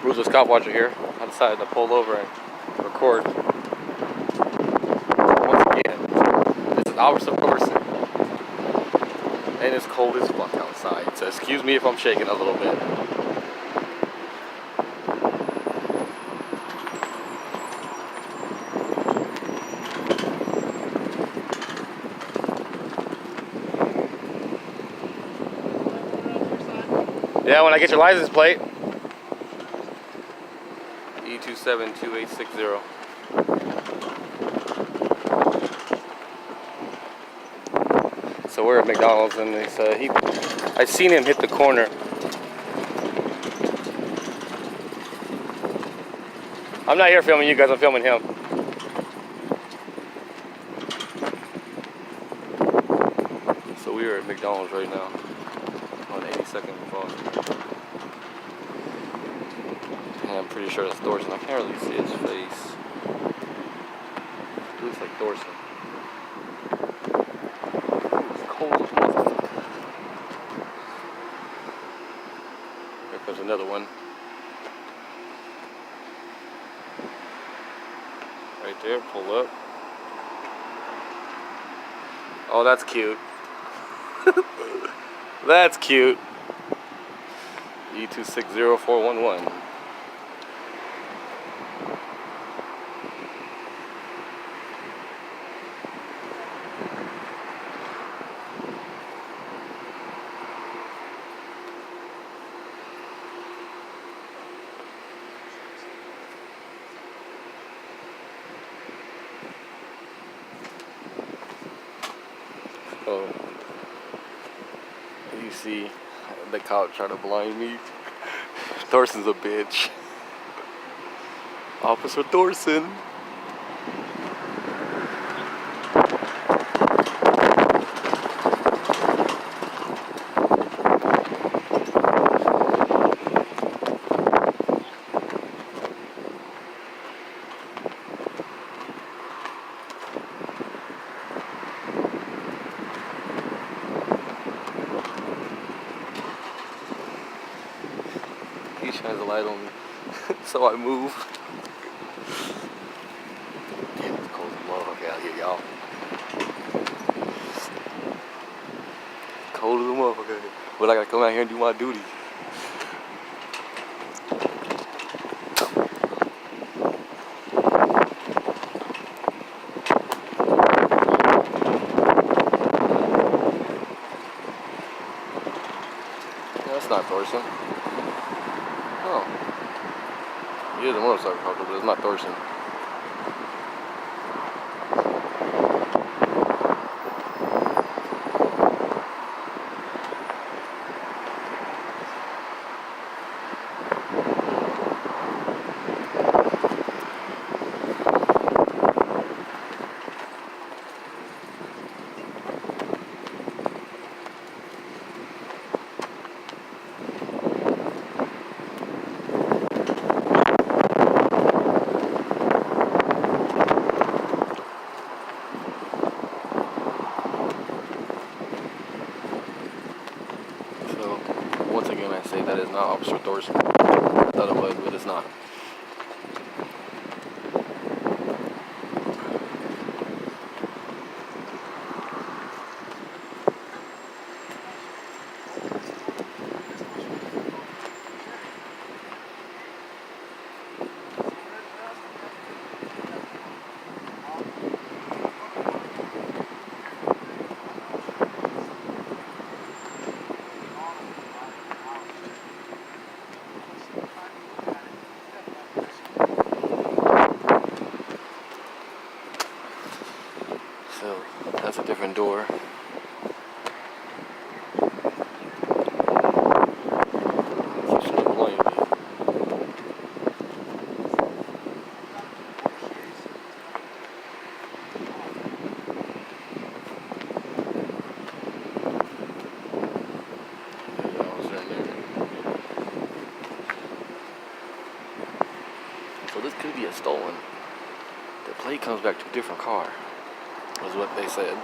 Ruthless Cop Watcher here. I decided to pull over and record. Once again, this is Officer Thorson. And it's cold as fuck outside, so excuse me if I'm shaking a little bit. Yeah, when I get your license plate. E272860. So we're at McDonald's and I seen him hit the corner. I'm not here filming you guys, I'm filming him. So we are at McDonald's right now on 82nd and Foster. And I'm pretty sure that's Thorson. I can't really see his face. It looks like Thorson. It's cold as motherfucker. Here comes another one. Right there, pull up. Oh, that's cute. That's cute. E260411. Oh, you see the cop trying to blind me. Thorson's a bitch. Officer Thorson. He shines a light on me, so I move. Damn, it's cold as motherfucker out here, y'all. Cold as a motherfucker. But I gotta come out here and do my duty. That's not Thorson. Oh. He is a motorcycle hawker, but it's not Thorson. Once again, I say that is not Officer Thorson. I thought it was, but it's not. So that's a different door. So this could be a stolen. The plate comes back to a different car, is what they said.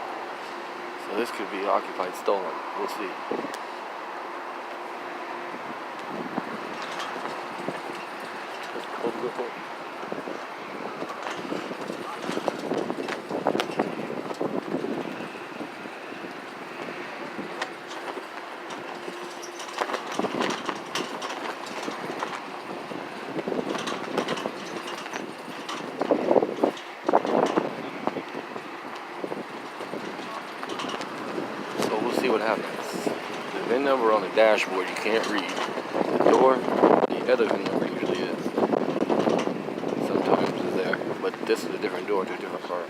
So this could be occupied stolen. We'll see. So we'll see what happens. The VIN number on the dashboard you can't read. The door, the other VIN number usually is. Sometimes it's there, but this is a different door to a different car.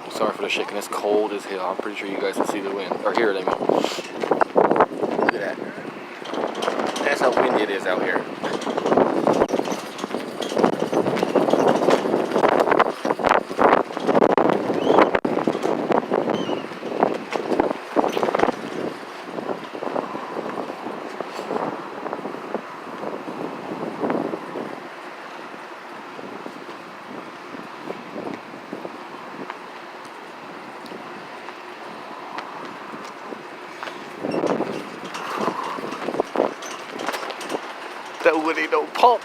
Sorry for the shaking. It's cold as hell. I'm pretty sure you guys can see the wind. Or hear it, I mean. Look at that. That's how windy it is out here. That would ain't no punk.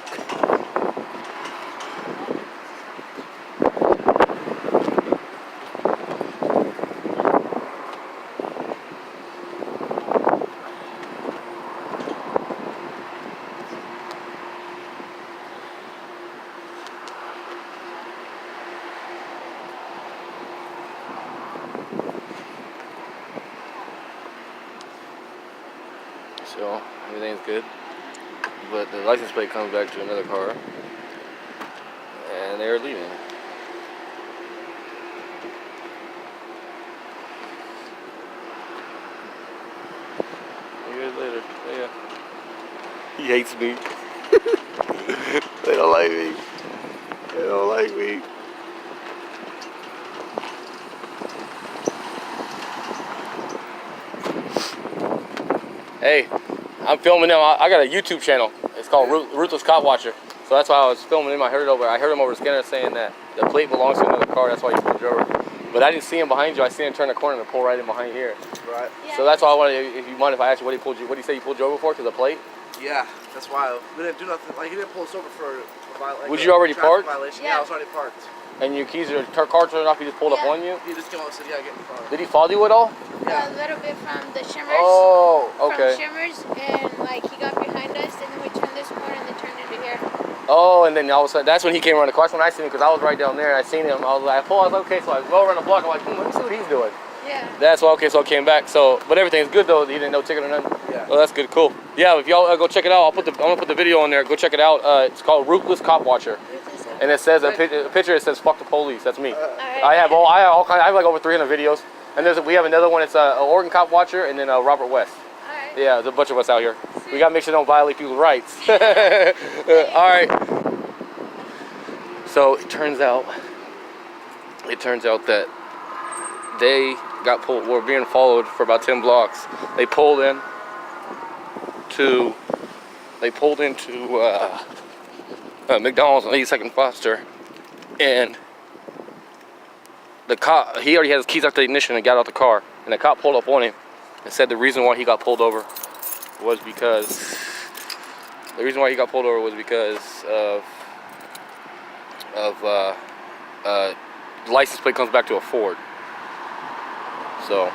So everything's good. But the license plate comes back to another car, and they're leaving. See you guys later. Yeah. He hates me. They don't like me. They don't like me. Hey, I'm filming them. I got a YouTube channel. It's called Ruthless Cop Watcher. So that's why I was filming him. I heard him over the scanner saying that the plate belongs to another car. That's why he pulled you over. But I didn't see him behind you. I see him turn the corner and pull right in behind here. Right. Yeah. So that's why I wanted. If you mind if I ask you what he pulled you? What did he say he pulled you over for? Because the plate? Yeah, that's why we didn't do nothing. Like he didn't pull us over for a violation. Would you already parked? Violation. Yeah, I was already parked. And your keys or car turned off? He just pulled up on you? He just came out and said, "Yeah, get in the car." Did he follow you at all? Yeah. A little bit from the Shimmers. Oh, okay. From Shimmers, and like he got behind us, and then we turned this corner and then turned into here. Oh, and then all of a sudden, that's when he came around the car. That's when I seen him, because I was right down there and I seen him. I was like, okay, so I go around the block. I'm like, let me see what he's doing. Yeah. That's why. Okay, so I came back. So, but everything's good though. He didn't no ticket or nothing. Yeah. Oh, that's good. Cool. Yeah, if y'all go check it out, I'm gonna put the video on there. Go check it out. It's called Ruthless Cop Watcher. And it says a picture. It says "fuck the police." That's me. I have all kinds. I have like over 300 videos. And we have another one. It's a Oregon Cop Watcher, and then Robert West. All right. Yeah, there's a bunch of us out here. We gotta make sure they don't violate people's rights. All right. So it turns out that they were being followed for about 10 blocks. They pulled into McDonald's on 82nd Foster, and the cop, he already had his keys out the ignition and got out the car, and the cop pulled up on him and said the reason why he got pulled over was because the license plate comes back to a Ford. So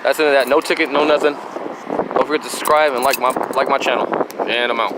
that's into that. No ticket, no nothing. Don't forget to subscribe and like my channel. And I'm out.